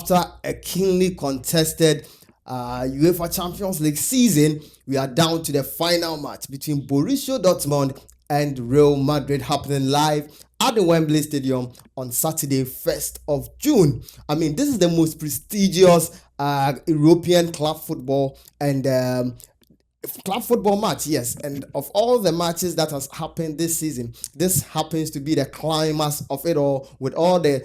after a keenly contested UEFA Champions League season, we are down to the final match between Borussia Dortmund and Real Madrid, happening live at the Wembley Stadium on Saturday, 1st of June. I mean, this is the most prestigious European club football and club football match, yes, and of all the matches that has happened this season, this happens to be the climax of it all. With all the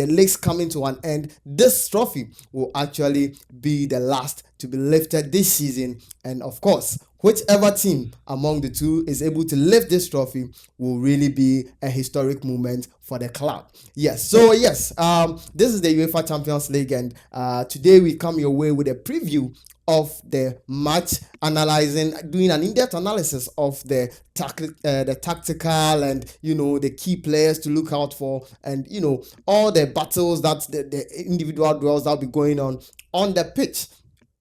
leagues coming to an end, this trophy will actually be the last to be lifted this season, and of course, whichever team among the two is able to lift this trophy will really be a historic moment for the club. Yes, so yes, this is the UEFA Champions League, and today we come your way with a preview of the match, doing an in-depth analysis of the tactical and the key players to look out for, and all the battles that the individual duels that will be going on the pitch.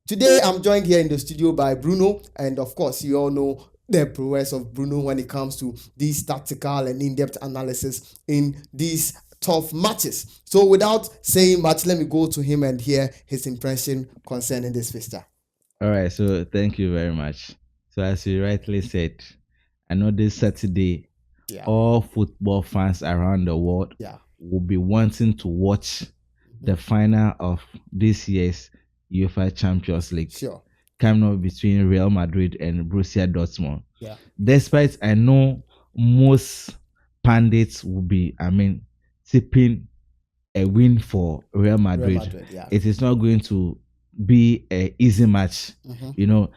Today I'm joined here in the studio by Bruno, and of course you all know the prowess of Bruno when it comes to these tactical and in-depth analysis in these tough matches. So without saying much, let me go to him and hear his impression concerning this fixture. All right, so thank you very much. So as you rightly said, I know this Saturday, all football fans around the world will be wanting to watch the final of this year's UEFA Champions League. Sure. Coming up between Real Madrid and Borussia Dortmund. Yeah. Despite I know most pundits will be, tipping a win for Real Madrid. It is not going to be an easy match.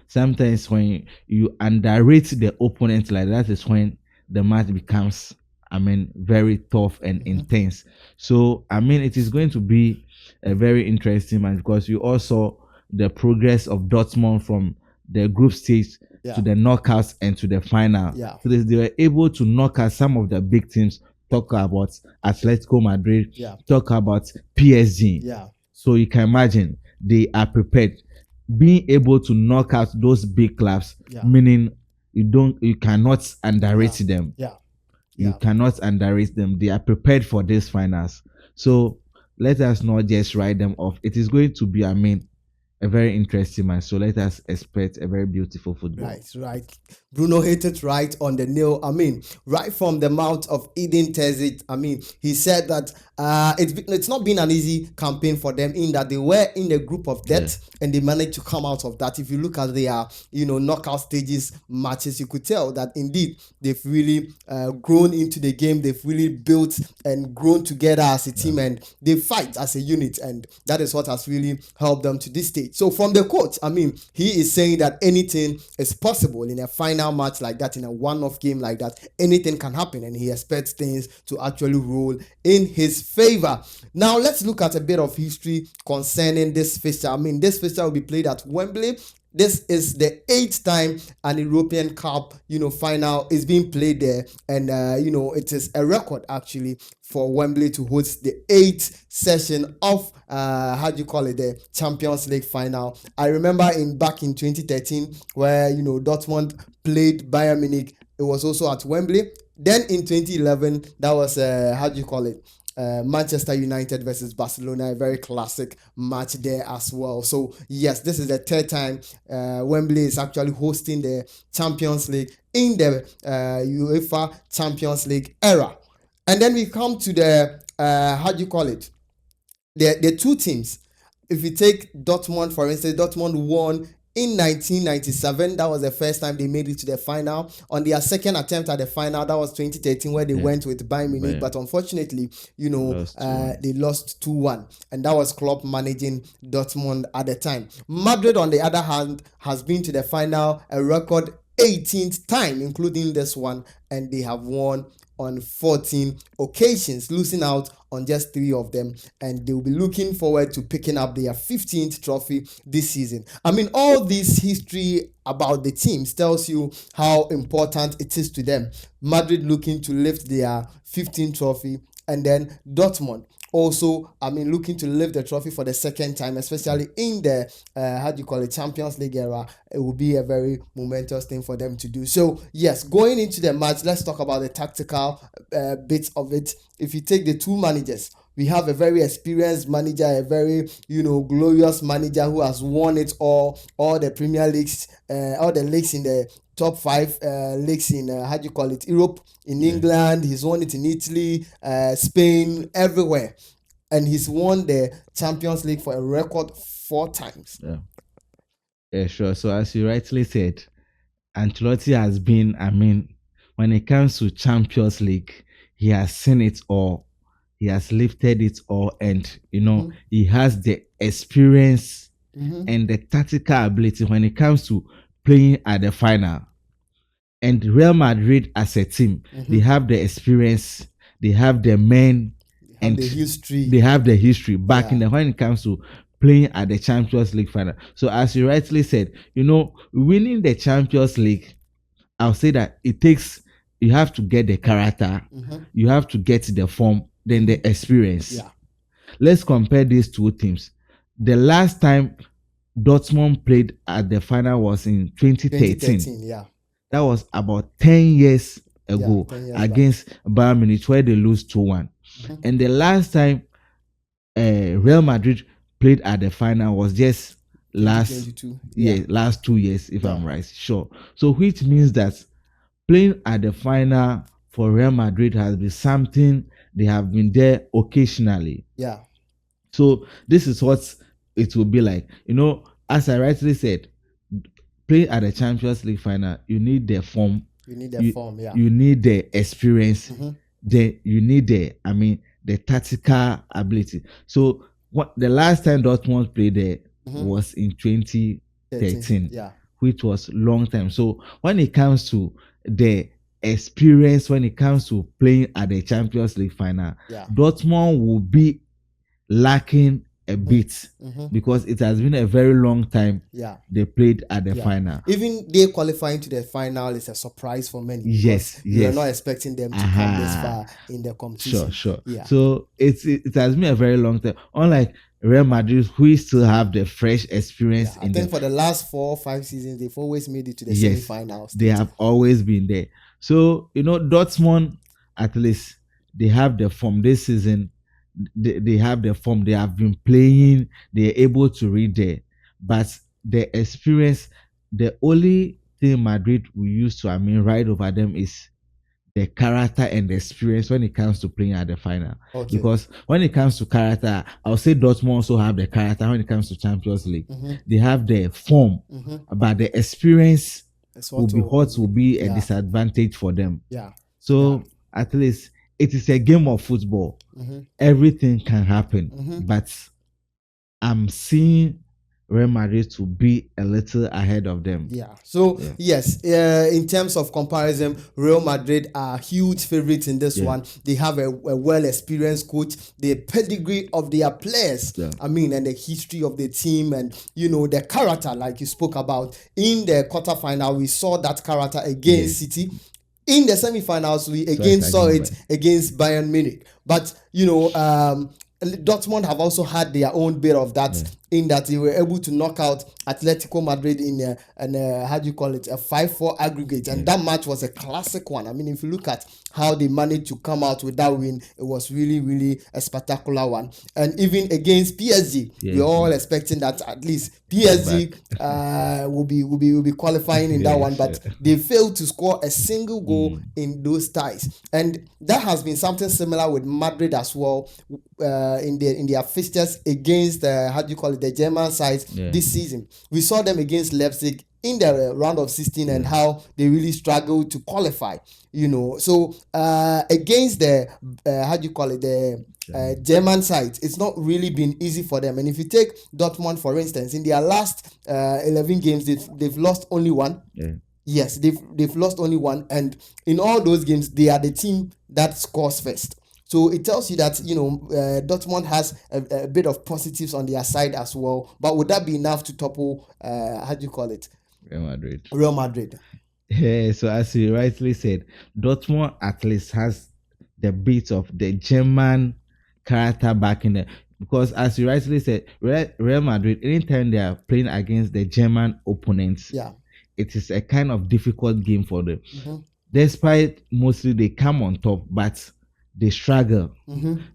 Sometimes when you underrate the opponent like that is when the match becomes very tough and intense. So it is going to be a very interesting match, because you also the progress of Dortmund from the group stage to the knockouts and to the final. So they were able to knock out some of the big teams. Talk about Atletico Madrid, talk about PSG. So you can imagine they are prepared. Being able to knock out those big clubs, meaning you cannot underrate them. You cannot underrate them. They are prepared for these finals. So let us not just write them off. It is going to be, a very interesting match. So let us expect a very beautiful football. Right. Bruno hit it right on the nail. Right from the mouth of Edin Terzic. He said that it's not been an easy campaign for them, in that they were in a group of death and they managed to come out of that. If you look at their knockout stages matches, you could tell that indeed they've really grown into the game. They've really built and grown together as a team, and they fight as a unit, and that is what has really helped them to this stage. So from the coach, he is saying that anything is possible in a final match like that, in a one-off game like that. Anything can happen, and he expects things to actually roll in his favor. Now let's look at a bit of history concerning this fixture. This fixture will be played at Wembley. This is the 8th time an European Cup, final is being played there, and it is a record actually for Wembley to host the 8th session of the Champions League final. I remember back in 2013 where Dortmund played Bayern Munich. It was also at Wembley. Then in 2011, that was Manchester United versus Barcelona, a very classic match there as well. So yes, this is the 3rd time Wembley is actually hosting the Champions League in the UEFA Champions League era. And then we come to the the two teams. If you take Dortmund, for instance, Dortmund won in 1997. That was the first time they made it to the final. On their second attempt at the final, that was 2013, where they went with Bayern Munich. But unfortunately, they lost 2-1. And that was Klopp managing Dortmund at the time. Madrid, on the other hand, has been to the final a record 18th time, including this one. And they have won on 14 occasions, losing out on just 3 of them, and they will be looking forward to picking up their 15th trophy this season. All this history about the teams tells you how important it is to them. Madrid looking to lift their 15th trophy, and then Dortmund also, looking to lift the trophy for the second time, especially in the Champions League era. It will be a very momentous thing for them to do. So yes, going into the match, let's talk about the tactical bits of it. If you take the two managers, We have a very experienced manager, a very glorious manager who has won it all the Premier Leagues, all the leagues in the top five leagues in how do you call it, Europe, in England. He's won it in Italy, Spain, everywhere, and he's won the Champions League for a record 4 times. Yeah, sure. So as you rightly said, Ancelotti has been, I mean, when it comes to Champions League, he has seen it all. He has lifted it all, and he has the experience and the tactical ability when it comes to playing at the final. And Real Madrid as a team, they have the experience, they have the men, and the history. They have the history back in the when it comes to playing at the Champions League final. So as you rightly said, winning the Champions League, I'll say that you have to get the character, you have to get the form, then the experience. Yeah. Let's compare these two teams. The last time Dortmund played at the final was in 2013. Yeah. That was about 10 years ago, 10 years against Bayern Munich, where they lose 2-1. And the last time Real Madrid played at the final was just last 2 years, if I'm right. Sure. So which means that playing at the final for Real Madrid has been something they have been there occasionally. Yeah. So this is what it will be like. As I rightly said, playing at the Champions League final, you need the form. You need the form, yeah. You need the experience. You need the tactical ability. So the last time Dortmund played there was in 2013, which was long time. So when it comes to the experience, when it comes to playing at the Champions League final, Dortmund will be lacking a bit because it has been a very long time they played at the final. Even they qualifying to the final is a surprise for many. Yes. You're not expecting them to come this far in the competition. Sure. So it has been a very long time. Unlike Real Madrid, who still have the fresh experience. I think for the last 4 or 5 seasons, they've always made it to the semi-finals. They have always been there. So Dortmund, at least they have the form this season. They have the form. They have been playing. They're able to read there. But the experience, the only thing Madrid will use to ride over them is the character and the experience when it comes to playing at the final. Because when it comes to character, I'll say Dortmund also have the character when it comes to Champions League. They have the form, but the experience will be a disadvantage for them. So at least it is a game of football. Everything can happen, but I'm seeing Real Madrid to be a little ahead of them. So yes, in terms of comparison, Real Madrid are huge favorites in this one. They have a well-experienced coach, the pedigree of their players, and the history of the team, and the character, like you spoke about. In the quarterfinal, we saw that character against City. In the semi-finals, we again saw it against Bayern Munich. But, Dortmund have also had their own bit of that in that they were able to knock out Atletico Madrid in a 5-4 aggregate. And that match was a classic one. If you look at how they managed to come out with that win, it was really, really a spectacular one. And even against PSG, we're all expecting that at least PSG will be qualifying in that one, but they failed to score a single goal in those ties. And that has been something similar with Madrid as well in their fixtures against the German sides this season. We saw them against Leipzig in the round of 16 and how they really struggled to qualify. So against the German side, it's not really been easy for them. And if you take Dortmund, for instance, in their last 11 games, they've lost only one. Yes, they've lost only one, and in all those games, they are the team that scores first. So it tells you that Dortmund has a bit of positives on their side as well. But would that be enough to topple Real Madrid? Yeah. So as you rightly said, Dortmund at least has the bit of the German character back in there. Because as you rightly said, Real Madrid, anytime they are playing against the German opponents, it is a kind of difficult game for them. Despite mostly they come on top, but they struggle.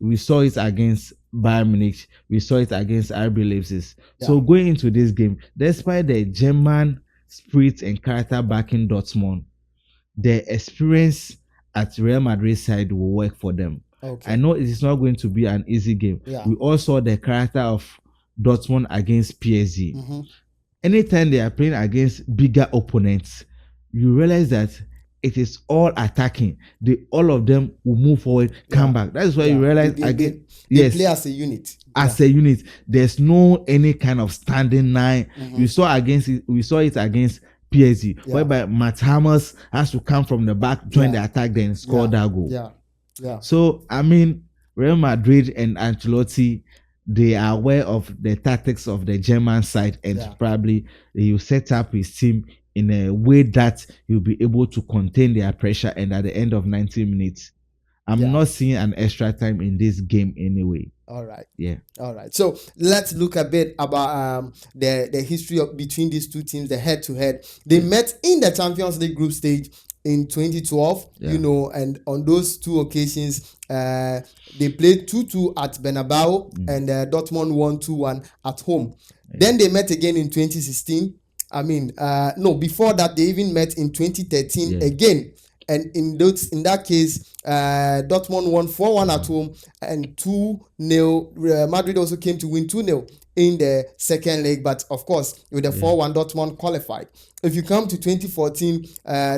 We saw it against Bayern Munich. We saw it against RB Leipzig. So going into this game, despite the German spirit and character backing Dortmund, the experience at Real Madrid side will work for them. I know it is not going to be an easy game. We all saw the character of Dortmund against PSG. Anytime they are playing against bigger opponents, you realize that it is all attacking. All of them will move forward, come back. That is why you realize they play as a unit. As a unit, there's no any kind of standing line. We saw it against PSG, whereby Matt Hummels has to come from the back, join the attack, then score that goal. So I mean, Real Madrid and Ancelotti, they are aware of the tactics of the German side, and probably he will set up his team in a way that he'll be able to contain their pressure. And at the end of 90 minutes, I'm not seeing an extra time in this game anyway. All right. Yeah. All right. So let's look a bit about the history of between these two teams, the head-to-head. They met in the Champions League group stage in 2012, and on those two occasions, they played 2-2 at Bernabeu, and Dortmund won 2-1 at home. Then they met again in 2016. Before that, they even met in 2013 again. And in that case, Dortmund won 4-1 at home and 2-0. Madrid also came to win 2-0 in the second leg. But of course, with the 4-1, Dortmund qualified. If you come to 2014,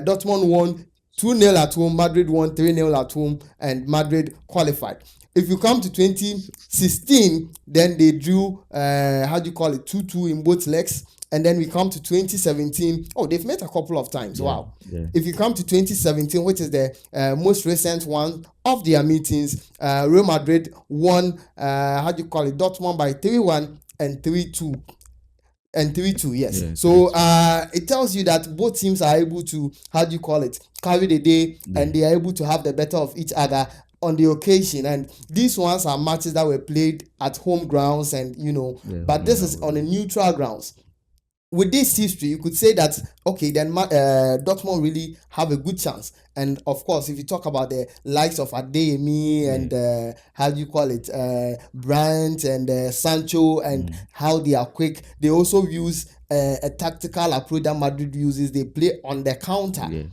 Dortmund won 2-0 at home. Madrid won 3-0 at home, and Madrid qualified. If you come to 2016, then they drew 2-2 in both legs. And then we come to 2017. Oh, they've met a couple of times. Wow. Yeah. If you come to 2017, which is the most recent one of their meetings, Real Madrid won, Dortmund by 3-1 and 3-2. And 3-2, yes. Yeah, so it tells you that both teams are able to, carry the day, and they are able to have the better of each other on the occasion. And these ones are matches that were played at home grounds, and but this is on a neutral grounds. With this history, you could say that, then Dortmund really have a good chance. And of course, if you talk about the likes of Adeyemi and Brandt and Sancho, and how they are quick, they also use a tactical approach that Madrid uses. They play on the counter. Yeah.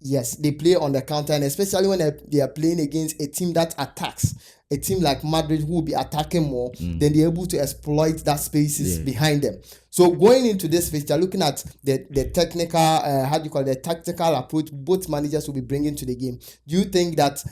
Yes, they play on the counter, and especially when they are playing against a team that attacks. A team like Madrid who will be attacking more, then they're able to exploit that spaces behind them. So going into this fixture, looking at the technical, the tactical approach both managers will be bringing to the game, do you think that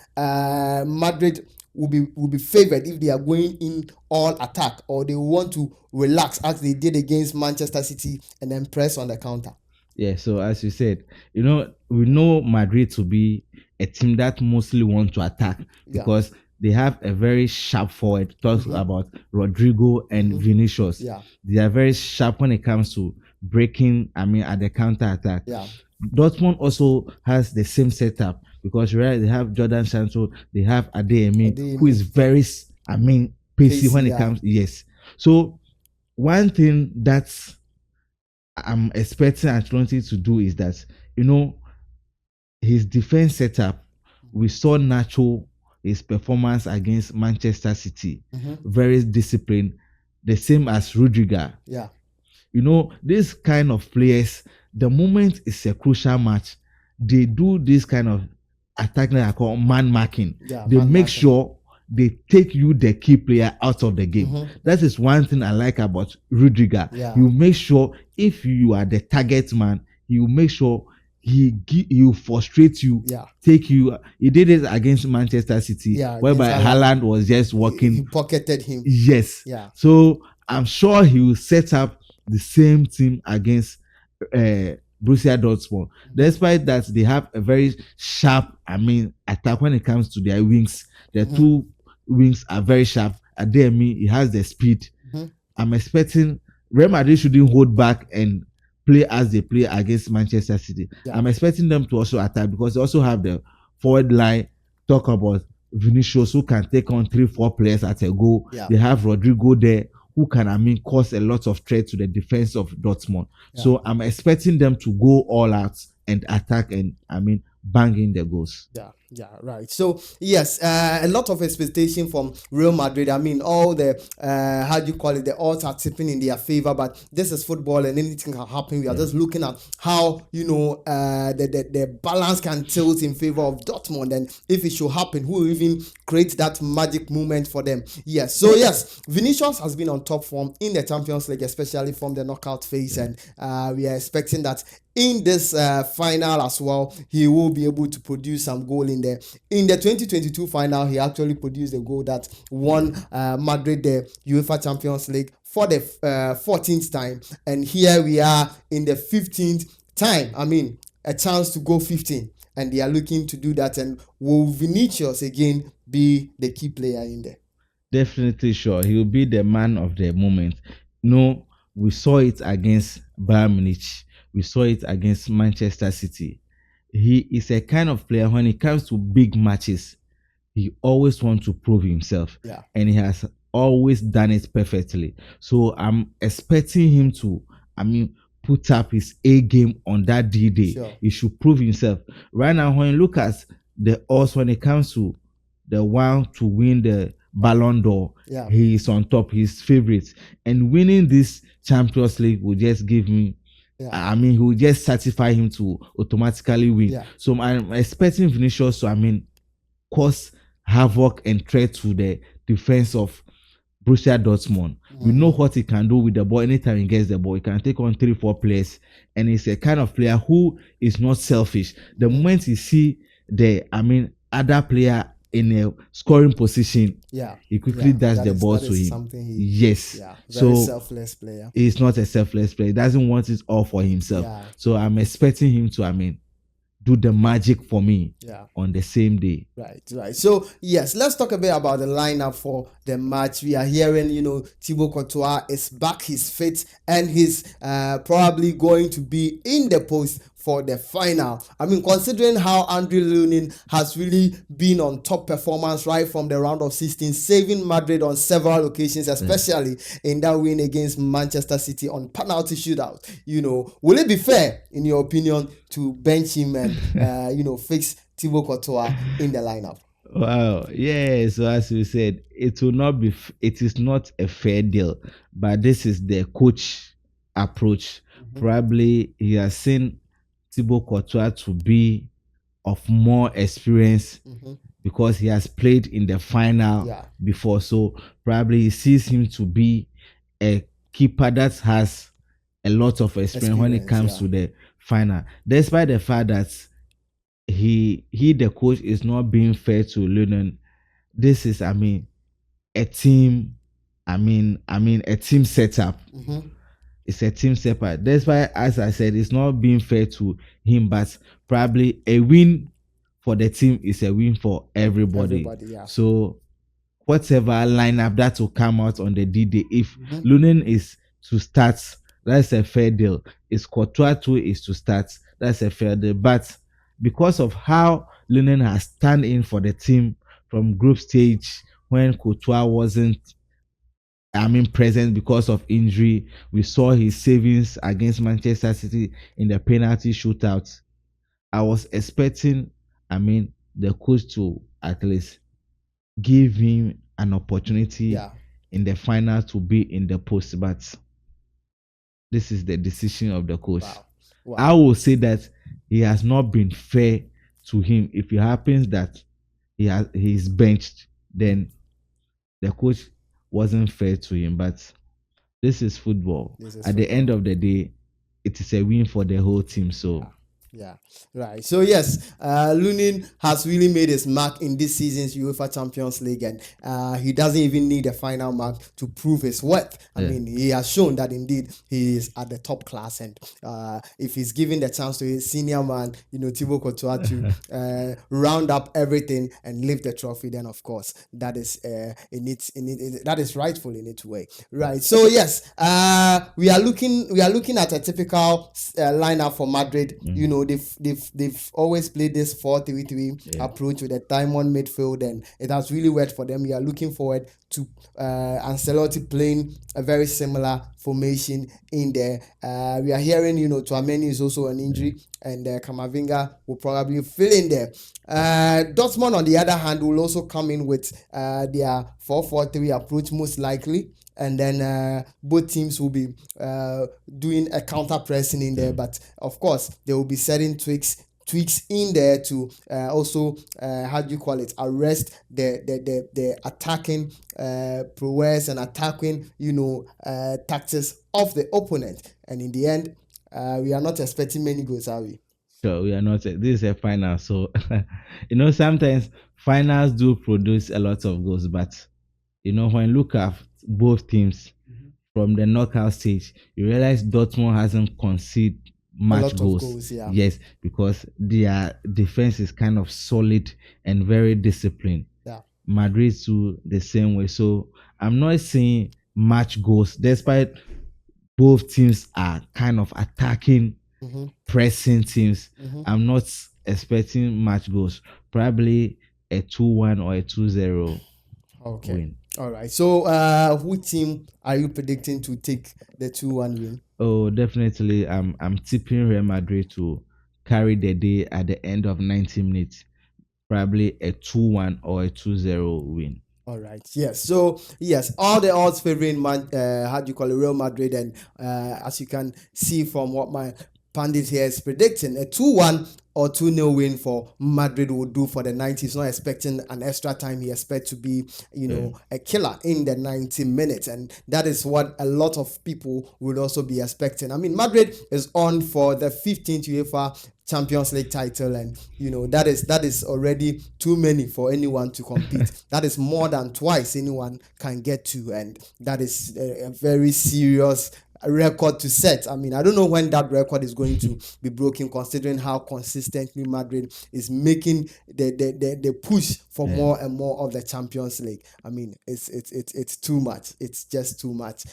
Madrid will be favored if they are going in all attack, or they want to relax as they did against Manchester City and then press on the counter? Yeah, so as you said, we know Madrid to be a team that mostly want to attack because they have a very sharp forward. Talks about Rodrygo and Vinicius. Yeah. They are very sharp when it comes to breaking, at the counter attack. Yeah. Dortmund also has the same setup because they have Jordan Sancho, they have Adeyemi, who is very, pacey when it comes. Yes. So one thing that's I'm expecting Ancelotti to do is that, his defense setup, we saw Nacho, his performance against Manchester City, very disciplined, the same as Rodrygo. Yeah. This kind of players, the moment it's a crucial match, they do this kind of attack that I call man marking. Yeah, they make sure they take you, the key player, out of the game. That is one thing I like about Rodrygo. Yeah. You make sure if you are the target man, you make sure he frustrate you, take you. He did it against Manchester City, whereby Haaland was just walking. He pocketed him. Yes. Yeah. So I'm sure he will set up the same team against Borussia Dortmund. Despite that, they have a very sharp, attack when it comes to their wings. The two wings are very sharp. Adeyemi, he has the speed. I'm expecting Real Madrid shouldn't hold back and play as they play against Manchester City. Yeah. I'm expecting them to also attack because they also have the forward line. Talk about Vinicius, who can take on 3-4 players at a go. Yeah. They have Rodrygo there, who can cause a lot of threat to the defense of Dortmund. Yeah. So I'm expecting them to go all out and attack and bang in the goals. Yeah. Yeah, right. So yes, a lot of expectation from Real Madrid. I mean, all the how do you call it? The odds are tipping in their favor, but this is football, and anything can happen. We are just looking at how the balance can tilt in favor of Dortmund, and if it should happen, who will even create that magic moment for them? Yes. So yes, Vinicius has been on top form in the Champions League, especially from the knockout phase, and we are expecting that in this final as well, he will be able to produce some goal in there. In the 2022 final, he actually produced a goal that won Madrid the UEFA Champions League for the 14th time. And here we are in the 15th time. I mean, a chance to go 15. And they are looking to do that. And will Vinicius again be the key player in there? Definitely sure. He will be the man of the moment. No, we saw it against Bayern Munich. We saw it against Manchester City. He is a kind of player when it comes to big matches, he always wants to prove himself. Yeah. And he has always done it perfectly. So I'm expecting him to, put up his A game on that D-Day. Sure. He should prove himself. Right now, when you look at the odds when it comes to the one to win the Ballon d'Or, he is on top, his favorite. And winning this Champions League will just give me, he will just satisfy him to automatically win. Yeah. So I'm expecting Vinicius to, cause havoc and threat to the defense of Borussia Dortmund. We know what he can do with the ball. Anytime he gets the ball, he can take on 3-4 players, and he's a kind of player who is not selfish. The moment he see the other player in a scoring position, he quickly does the ball to him. Yes, very selfless player. He's not a selfless player. He doesn't want it all for himself. So I'm expecting him to do the magic for me on the same day. Right. So yes, let's talk a bit about the lineup for the match. We are hearing, Thibaut Courtois is back, he's fit, and he's probably going to be in the post for the final. I mean, considering how Andre Lunin has really been on top performance right from the round of 16, saving Madrid on several occasions, especially in that win against Manchester City on penalty shootout. Will it be fair, in your opinion, to bench him and fix Thibaut Courtois in the lineup? Wow, yeah. So as you said, it is not a fair deal, but this is the coach approach. Probably he has seen Thibaut Courtois to be of more experience because he has played in the final before. So probably he sees him to be a keeper that has a lot of experience when it comes to the final. Despite the fact that he the coach is not being fair to Lunin. This is a team a team setup. It's a team setup. That's why, as I said, it's not being fair to him, but probably a win for the team is a win for everybody. So whatever lineup that will come out on the D-Day, if Lunin is to start, that's a fair deal. If Courtois too is to start, that's a fair deal. But because of how Lunin has stand in for the team from group stage when Courtois wasn't present because of injury, we saw his savings against Manchester City in the penalty shootout. I was expecting the coach to at least give him an opportunity in the final to be in the post, but this is the decision of the coach. Wow. I will say that he has not been fair to him. If it happens that he's benched, then the coach wasn't fair to him. But this is football. At the end of the day, it is a win for the whole team. So right. So yes, Lunin has really made his mark in this season's UEFA Champions League, and he doesn't even need a final mark to prove his worth. I mean, he has shown that indeed he is at the top class, and if he's given the chance to his senior man, Thibaut Courtois, to round up everything and lift the trophy, then of course that is that is rightful in its way. Right. So yes, we are looking at a typical lineup for Madrid. They've always played this 4-3-3 approach with a diamond midfield, and it has really worked for them. We are looking forward to Ancelotti playing a very similar formation in there. We are hearing, Tchouameni is also an injury, and Camavinga will probably fill in there. Dortmund, on the other hand, will also come in with their 4-4-3 approach, most likely. And then both teams will be doing a counter pressing in there. But of course, there will be certain tweaks in there to also how do you call it, arrest the attacking prowess and attacking tactics of the opponent. And in the end, we are not expecting many goals, are we? So we are not. This is a final, so sometimes finals do produce a lot of goals, but when you look at both teams from the knockout stage, you realize Dortmund hasn't conceded much goals. Yeah. Yes, because their defense is kind of solid and very disciplined. Yeah. Madrid too the same way. So I'm not seeing much goals, despite both teams are kind of attacking, pressing teams. I'm not expecting much goals. Probably a 2-1 or a 2-0 win. All right. So, which team are you predicting to take the 2-1 win? Oh, definitely. I'm tipping Real Madrid to carry the day at the end of 90 minutes. Probably a 2-1 or a 2-0 win. All right. Yes. So yes, all the odds favoring how do you call it, Real Madrid, and as you can see from what my pundit here is predicting, a 2-1 or 2-0 win for Madrid will do for the 90. He's not expecting an extra time. He expects to be, a killer in the 90 minutes. And that is what a lot of people would also be expecting. I mean, Madrid is on for the 15th UEFA Champions League title, and that is already too many for anyone to compete. That is more than twice anyone can get to, and that is a very serious record to set. I mean, I don't know when that record is going to be broken, considering how consistently Madrid is making the push for more and more of the Champions League. I mean, it's too much. It's just too much.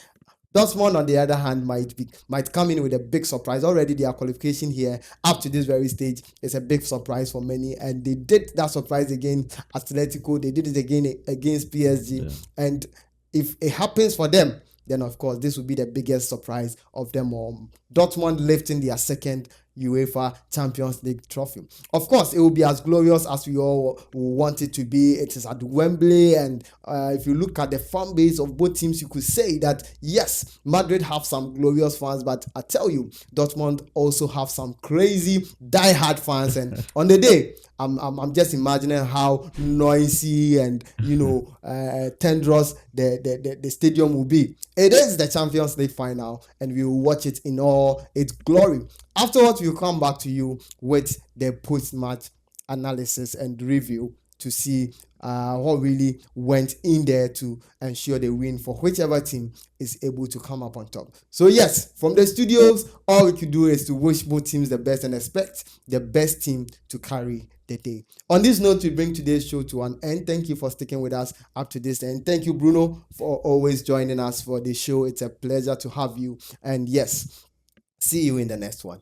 Dortmund, on the other hand, might come in with a big surprise. Already their qualification here up to this very stage is a big surprise for many, and they did that surprise against Atletico. They did it again against PSG, and if it happens for them, then of course this will be the biggest surprise of them all. Dortmund lifting their second UEFA Champions League trophy. Of course, it will be as glorious as we all want it to be. It is at Wembley, and if you look at the fan base of both teams, you could say that yes, Madrid have some glorious fans, but I tell you, Dortmund also have some crazy die-hard fans. And on the day, I'm just imagining how noisy and tendrous the stadium will be. It is the Champions League final, and we will watch it in all its glory. Afterwards, we'll come back to you with the post-match analysis and review to see what really went in there to ensure the win for whichever team is able to come up on top. So yes, from the studios, all we can do is to wish both teams the best and expect the best team to carry the day. On this note, we bring today's show to an end. Thank you for sticking with us up to this end. Thank you, Bruno, for always joining us for the show. It's a pleasure to have you. And yes, see you in the next one.